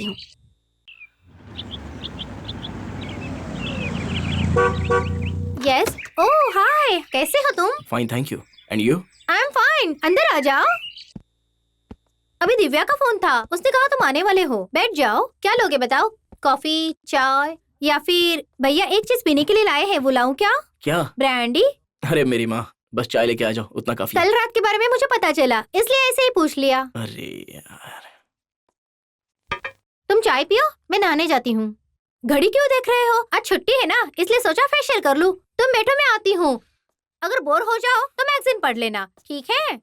देखती हूँ। यस। ओह हाय, कैसे हो तुम? Fine thank you. And you? I am fine. अंदर आ जाओ। अभी दिव्या का फोन था, उसने कहा तुम आने वाले हो। बैठ जाओ। क्या लोगे बताओ? कॉफी, चाय या फिर भैया एक चीज पीने के लिए लाए हैं, वो लाऊं क्या? क्या? ब्रांडी। अरे मेरी माँ, बस चाय लेके आ जाओ, उतना काफी है। कल रात के बारे में मुझे पता चला, इसलिए ऐसे ही पूछ लिया। अरे यार। तुम चाय पियो, मैं नहाने जाती हूँ। घड़ी क्यों देख रहे हो? आज छुट्टी है ना, इसलिए सोचा फेशियल कर लूं। तुम बैठो, मैं आती हूँ। अगर बोर हो जाओ तो मैगजीन पढ़ लेना, ठीक है?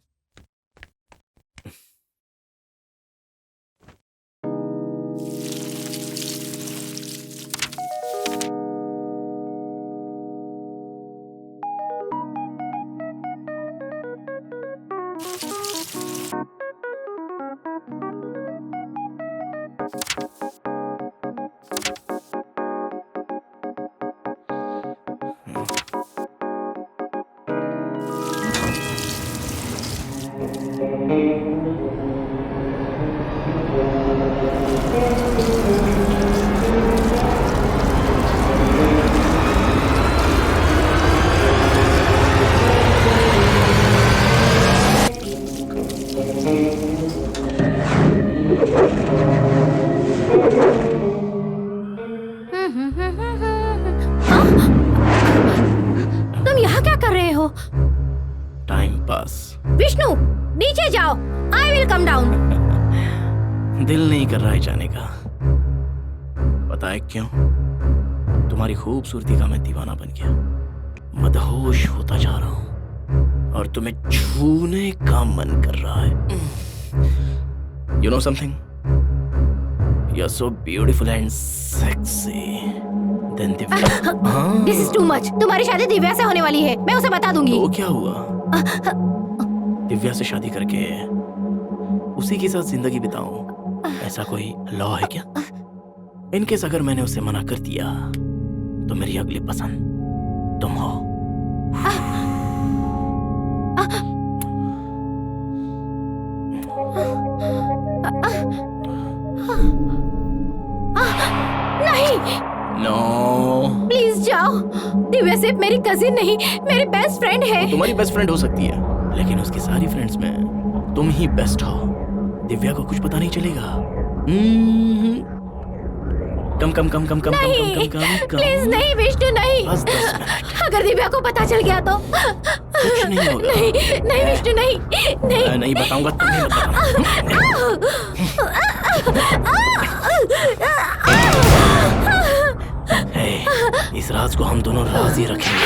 तुम यहाँ क्या कर रहे हो? Time pass. विष्णु, नीचे जाओ। I will come down. दिल नहीं कर रहा है जाने का। पता है क्यों? तुम्हारी खूबसूरती का मैं दीवाना बन गया, मदहोश होता जा रहा हूँ और तुम्हें छूने का मन कर रहा है। You know something? You're so beautiful and sexy. Then Divya. हाँ। This is too much. तुम्हारी शादी दिव्या से होने वाली है, मैं उसे बता दूंगी। तो क्या हुआ? दिव्या से शादी करके उसी के साथ जिंदगी बिताऊं, ऐसा कोई लॉ है क्या? इनकेस अगर मैंने उसे मना कर दिया तो मेरी अगली पसंद तुम हो। नहीं। नो। प्लीज जाओ। दिव्या सिर्फ मेरी कजिन नहीं, मेरी बेस्ट फ्रेंड है। तुम्हारी बेस्ट फ्रेंड हो सकती है, लेकिन उसकी सारी फ्रेंड्स में तुम ही बेस्ट हो। दिव्या को कुछ पता नहीं चलेगा। कम कम कम कम कम नहीं, कम कम कम कम। प्लीज नहीं विष्णु, नहीं। बस 10 मिनट। अगर दिव्या को पता चल गया तो कुछ नहीं होगा। नहीं नहीं विष्णु, नहीं नहीं। मैं नहीं बताऊंगा, तुम ही मत बताना। हे, इस राज को हम दोनों राज ही रखेंगे।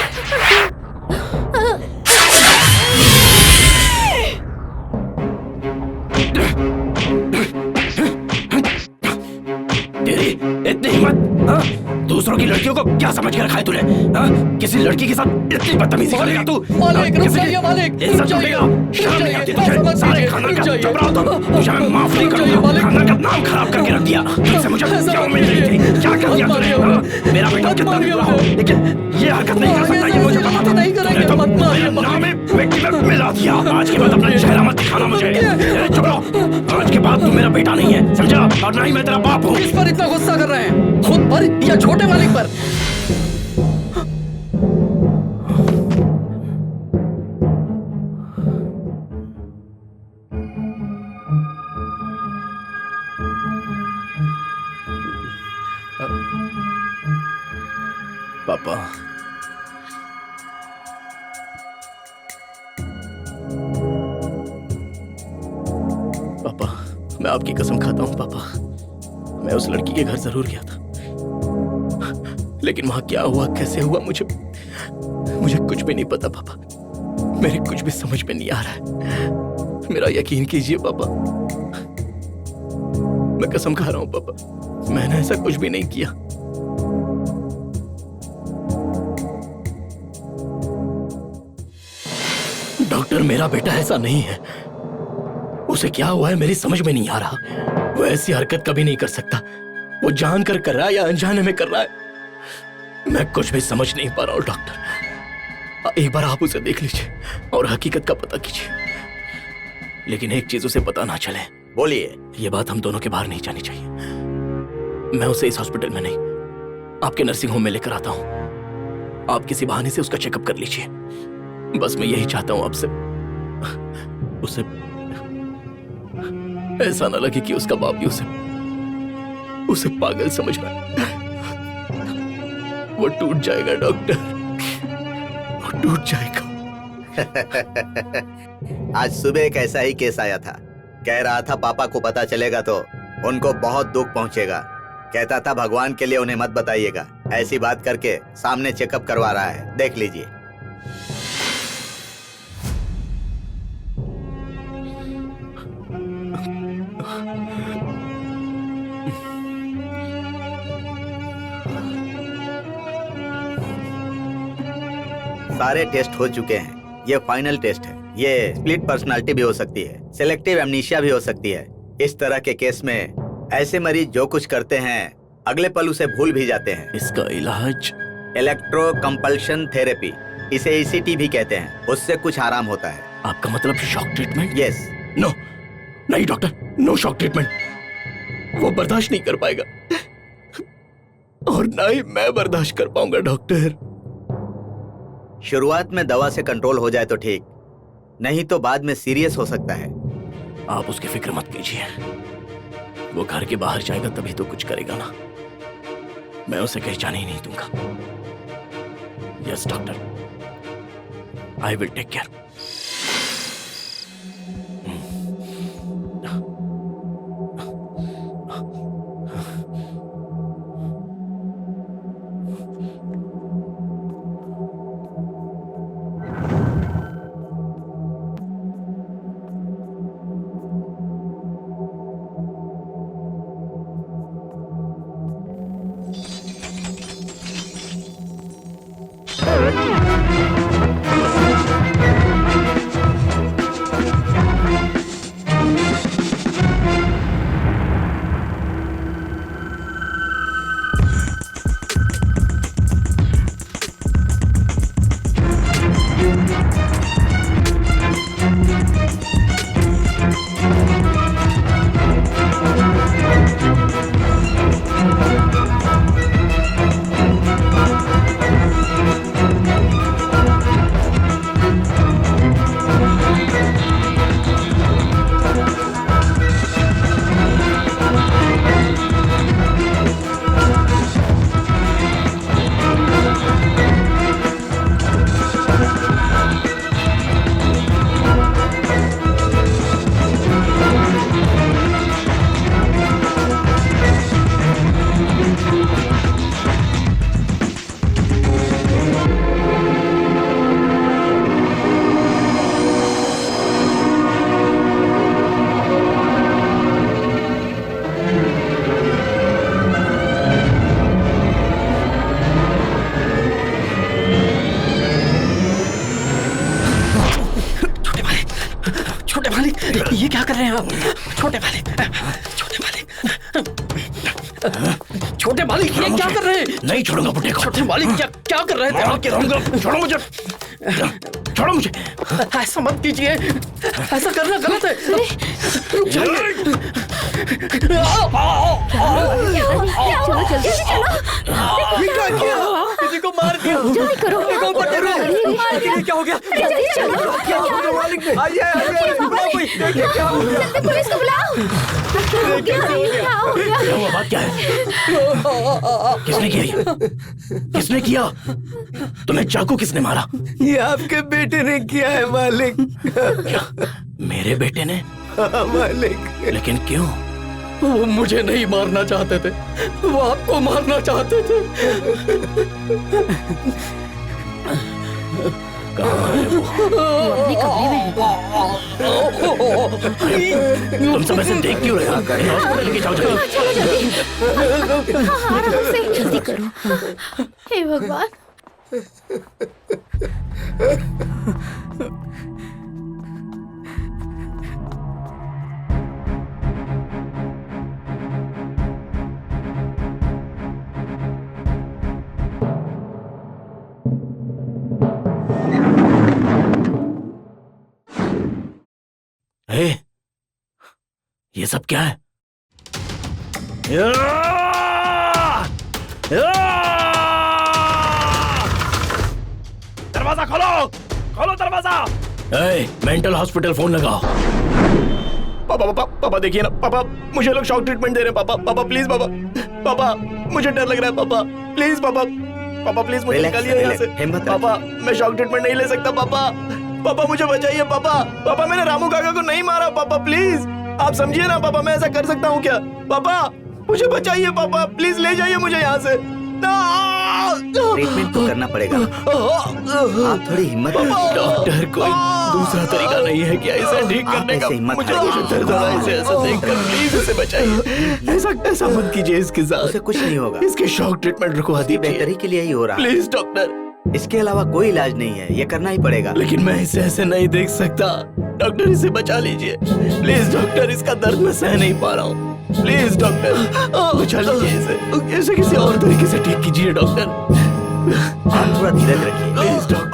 तेरी इतनी हिम्मत, हाँ? दूसरों की लड़कियों को क्या समझ के रखा है तूने? हाँ? किसी लड़की के साथ इतनी बदतमीजी करेगा तू? मालिक रुक जाइए, मालिक इज्जत छूटेगा, शर्म नहीं आती तुझे? सारे खानदान का चुप रहो तुम। तुझे मैं माफ नहीं करूंगा। खानदान का नाम खराब करके रख दिया। तुझसे मुझे क्या उम्मीद नहीं थी? क्या कर दिया तूने? हाँ? मेरा बेटा कितना भी बुरा हो, लेकिन ये हरकत नहीं कर सकता, ये मुझे पता था। तूने तो मेरा नाम है व्यक्ति में मिला दिया। आज के बाद अपना चेहरा मत दिखाना मुझे। चुप रहो। आज के बाद तू मेरा बेटा नहीं है, समझा? और ना ही मैं तेरा बाप हूँ। किस पर इतना गुस्सा कर रहे हैं? खुद पर या छोटे मालिक पर? पापा, पापा, मैं आपकी कसम खाता हूँ पापा, मैं उस लड़की के घर जरूर गया था, लेकिन वहां क्या हुआ, कैसे हुआ, मुझे कुछ भी नहीं पता पापा। मेरे कुछ भी समझ में नहीं आ रहा है। मेरा यकीन कीजिए पापा, मैं कसम खा रहा हूँ पापा, मैंने ऐसा कुछ भी नहीं किया। डॉक्टर, मेरा बेटा ऐसा नहीं है। उसे क्या हुआ है मेरी समझ में नहीं आ रहा। वो ऐसी हरकत कभी नहीं कर सकता। वो जानकर कर रहा है या अनजाने में कर रहा है, मैं कुछ भी समझ नहीं पा रहा हूँ डॉक्टर। एक बार आप उसे देख लीजिए और हकीकत का पता कीजिए, लेकिन एक चीज उसे पता ना चले। बोलिए। ये बात हम दोनों के बाहर नहीं जानी चाहिए। मैं उसे इस हॉस्पिटल में नहीं, आपके नर्सिंग होम में लेकर आता हूं। आप किसी बहाने से उसका चेकअप कर लीजिए। बस मैं यही चाहता हूं आपसे। उसे ऐसा ना लगे कि उसका बाप भी उसे पागल समझ रहा है। वो टूट जाएगा डॉक्टर, वो टूट जाएगा। आज सुबह एक ऐसा ही केस आया था। कह रहा था पापा को पता चलेगा तो उनको बहुत दुख पहुंचेगा। कहता था भगवान के लिए उन्हें मत बताइएगा। ऐसी बात करके सामने चेकअप करवा रहा है, देख लीजिए। सारे टेस्ट हो चुके हैं, ये फाइनल टेस्ट है। ये स्प्लिट पर्सनालिटी भी हो सकती है, सेलेक्टिव एमनीशिया भी हो सकती है। इस तरह के केस में ऐसे मरीज जो कुछ करते हैं अगले पल उसे भूल भी जाते हैं। इसका इलाज इलेक्ट्रो कंपल्शन थेरेपी, इसे ECT भी कहते हैं। उससे कुछ आराम होता है। आपका मतलब शॉक ट्रीटमेंट? यस। नो, नहीं डॉक्टर, नो शॉक ट्रीटमेंट। वो बर्दाश्त नहीं कर पाएगा और ना ही मैं बर्दाश्त कर पाऊंगा डॉक्टर। शुरुआत में दवा से कंट्रोल हो जाए तो ठीक, नहीं तो बाद में सीरियस हो सकता है। आप उसकी फिक्र मत कीजिए। वो घर के बाहर जाएगा तभी तो कुछ करेगा ना। मैं उसे कहीं जाने ही नहीं दूंगा। Yes doctor, I will take care. ये क्या कर रहे हैं आप? छोटे मालिक, छोटे मालिक, ये क्या कर रहे हैं? नहीं छोड़ूंगा बुड्ढे को। छोटे मालिक, क्या कर रहे थे आप? छोड़ो मुझे, छोड़ो मुझे। ऐसा मत कीजिए, ऐसा करना गलत है। रुक जाइए। चलो जल्दी से चलो। किसी को मार दिया। जल्दी करो। देखो पकड़ो। अरे, क्या हो गया? जल्दी चलो। क्या हो गया मालिक? आइए कोई देखिए क्या हो गया। जल्दी पुलिस को बुलाओ। क्या हो गया? क्या हुआ? बात क्या है? किसने किया ये? किसने किया? तुम्हें चाकू किसने मारा? ये आपके बेटे ने किया है मालिक। क्या मेरे बेटे ने? हाँ, मालिक। लेकिन क्यों? वो मुझे नहीं मारना चाहते थे, वो आपको मारना चाहते थे। कहाँ है वो? अपने कमरे में है। तुम सब ऐसे देख क्यों रहे हो? हॉस्पिटल लेके जाओ जल्दी। चलो जल्दी। हाँ, आराम से जल्दी करो। हे भगवान। ये सब क्या है? दरवाजा खोलो, खोलो दरवाजा। मेंटल हॉस्पिटल फोन लगाओ। पापा पापा पापा देखिए ना पापा, मुझे लोग शॉक ट्रीटमेंट दे रहे हैं पापा। पापा प्लीज पापा, पापा मुझे डर लग रहा है पापा, प्लीज पापा, पापा प्लीज मुझे Relax, निकालिए यहाँ से। relax, हिम्मत पापा मैं शॉक ट्रीटमेंट नहीं ले सकता पापा, पापा मुझे बचाइए पापा। पापा मैंने रामू काका को नहीं मारा पापा, प्लीज आप समझिए ना पापा, मैं ऐसा कर सकता हूँ क्या? पापा मुझे बचाइए पापा, प्लीज ले जाइए मुझे यहाँ से। ट्रीटमेंट तो करना पड़ेगा। आप थोड़ी हिम्मत रखिए। डॉक्टर कोई दूसरा तरीका नहीं है क्या इसे ठीक आप करने का? ऐसे हिम्मत मुझे रखिए। दर्द हो रहा है इसे ऐसा देखकर, प्लीज इसे बचाइए। ऐसा मत कीजिए इसके उसे साथ, कुछ नहीं होगा। इसके शॉक ट्रीटमेंट रुकवा इसकी दीजिए बेहतरी के लिए ही हो रहा है। Please doctor. इसके अलावा कोई इलाज नहीं है, ये करना ही पड़ेगा। लेकिन मैं इसे ऐसे नहीं देख सकता डॉक्टर, इसे बचा लीजिए प्लीज डॉक्टर, इसका दर्द मैं सह नहीं पा रहा हूँ। प्लीज डॉक्टर बचा लीजिए इसे, इसे किसी और तरीके से ठीक कीजिए डॉक्टर, आप थोड़ा धीरज रखिए। Please doctor.